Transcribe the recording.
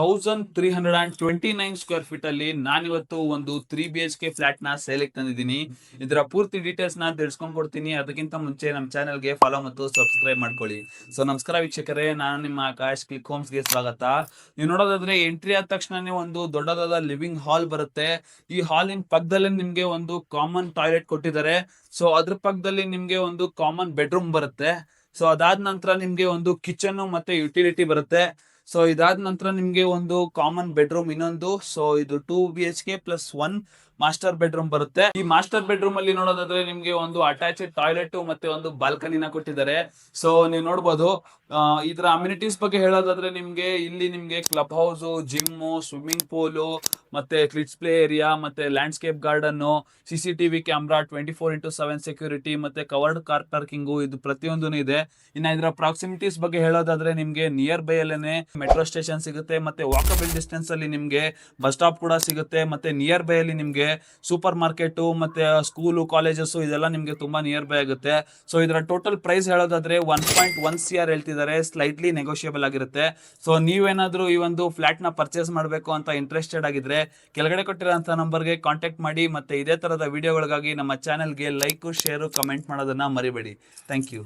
1329 square feet ಅಲ್ಲಿ ನಾನಿವತ್ತು ಒಂದು 3 BHK ಫ್ಲಾಟ್ ನ ಸೇಲಿಗೆ ತಂದಿದ್ದೀನಿ. ಇದರ ಪೂರ್ತಿ ಡೀಟೇಲ್ಸ್ ನ ತಿಳಿಸ್ಕೊಂಡ್ ಕೊಡ್ತೀನಿ. ಅದಕ್ಕಿಂತ ಮುಂಚೆ ನಮ್ಮ ಚಾನೆಲ್ಗೆ ಫಾಲೋ ಮತ್ತು ಸಬ್ಸ್ಕ್ರೈಬ್ ಮಾಡ್ಕೊಳ್ಳಿ. ಸೊ ನಮಸ್ಕಾರ ವೀಕ್ಷಕರೇ, ನಾನು ನಿಮ್ಮ ಆಕಾಶ್ ಕ್ಲಿಕ್ ಹೋಮ್ಸ್ಗೆ ಸ್ವಾಗತ. ನೀವು ನೋಡೋದಾದ್ರೆ ಎಂಟ್ರಿ ಆದ ತಕ್ಷಣನೇ ಒಂದು ದೊಡ್ಡದಾದ ಲಿವಿಂಗ್ ಹಾಲ್ ಬರುತ್ತೆ. ಈ ಹಾಲಿನ ಪಕ್ಕದಲ್ಲೇ ನಿಮ್ಗೆ ಒಂದು ಕಾಮನ್ ಟಾಯ್ಲೆಟ್ ಕೊಟ್ಟಿದ್ದಾರೆ. ಸೊ ಅದ್ರ ಪಕ್ಕದಲ್ಲಿ ನಿಮ್ಗೆ ಒಂದು ಕಾಮನ್ ಬೆಡ್ರೂಮ್ ಬರುತ್ತೆ. ಸೊ ಅದಾದ ನಂತರ ನಿಮ್ಗೆ ಒಂದು ಕಿಚನ್ ಮತ್ತೆ ಯುಟಿಲಿಟಿ ಬರುತ್ತೆ. ಸೊ ಇದಾದ ನಂತರ ನಿಮ್ಗೆ ಒಂದು ಕಾಮನ್ ಬೆಡ್ರೂಮ್ ಇನ್ನೊಂದು. ಸೊ ಇದು 2 BHK ಪ್ಲಸ್ 1 ಮಾಸ್ಟರ್ ಬೆಡ್ರೂಮ್ ಬರುತ್ತೆ. ಈ ಮಾಸ್ಟರ್ ಬೆಡ್ರೂಮ್ ಅಲ್ಲಿ ನೋಡೋದಾದ್ರೆ ನಿಮ್ಗೆ ಒಂದು ಅಟ್ಯಾಚ್ಡ್ ಟಾಯ್ಲೆಟ್ ಮತ್ತೆ ಒಂದು ಬಾಲ್ಕನಿನ ಕೊಟ್ಟಿದ್ದಾರೆ. ಸೊ ನೀವು ನೋಡ್ಬೋದು. ಇದರ ಅಮ್ಯುನಿಟೀಸ್ ಬಗ್ಗೆ ಹೇಳೋದಾದ್ರೆ ಇಲ್ಲಿ ನಿಮ್ಗೆ club house, gym, swimming pool ಮತ್ತೆ ಕಿಡ್ಸ್ ಪ್ಲೇ ಏರಿಯಾ ಮತ್ತೆ landscape garden, CCTV camera, 24x7 security ಮತ್ತೆ ಕವರ್ಡ್ ಕಾರ್ ಪಾರ್ಕಿಂಗ್, ಇದು ಪ್ರತಿಯೊಂದೂ ಇದೆ. ಇನ್ನ ಇದರ ಪ್ರಾಕ್ಸಿಮಿಟೀಸ್ ಬಗ್ಗೆ ಹೇಳೋದಾದ್ರೆ ನಿಮ್ಗೆ ನಿಯರ್ ಬೈ ಅಲ್ಲೇನೆ ಮೆಟ್ರೋ ಸ್ಟೇಷನ್ ಸಿಗುತ್ತೆ, ಮತ್ತೆ ವಾಕಬಲ್ ಡಿಸ್ಟೆನ್ಸ್ ಅಲ್ಲಿ ನಿಮ್ಗೆ ಬಸ್ ಸ್ಟಾಪ್ ಕೂಡ ಸಿಗುತ್ತೆ, ಮತ್ತೆ ನಿಯರ್ ಬೈ ಅಲ್ಲಿ ನಿಮ್ಗೆ ಸೂಪರ್ ಮಾರ್ಕೆಟ್ ಮತ್ತೆ ಸ್ಕೂಲು, ಕಾಲೇಜಸ್ ಇದೆಲ್ಲ ನಿಮ್ಗೆ ತುಂಬಾ ನಿಯರ್ ಬೈ ಆಗುತ್ತೆ. ಸೊ ಇದರ ಟೋಟಲ್ ಪ್ರೈಸ್ ಹೇಳೋದಾದ್ರೆ 1.1 CR ಹೇಳ್ತಿದ್ದಾರೆ. ಸ್ಲೈಟ್ಲಿ ನೆಗೋಷಿಯಬಲ್ ಆಗಿರುತ್ತೆ. ಸೊ ನೀವೇನಾದ್ರೂ ಈ ಒಂದು ಫ್ಲಾಟ್ ನ ಪರ್ಚೇಸ್ ಮಾಡಬೇಕು ಅಂತ ಇಂಟ್ರೆಸ್ಟೆಡ್ ಆಗಿದ್ರೆ ಕೆಳಗಡೆ ಕೊಟ್ಟಿರೋಂಥ ನಂಬರ್ಗೆ ಕಾಂಟ್ಯಾಕ್ಟ್ ಮಾಡಿ. ಮತ್ತೆ ಇದೇ ತರದ ವಿಡಿಯೋಗಳಿಗಾಗಿ ನಮ್ಮ ಚಾನೆಲ್ಗೆ ಲೈಕ್, ಶೇರ್, ಕಮೆಂಟ್ ಮಾಡೋದನ್ನ ಮರಿಬೇಡಿ. Thank you.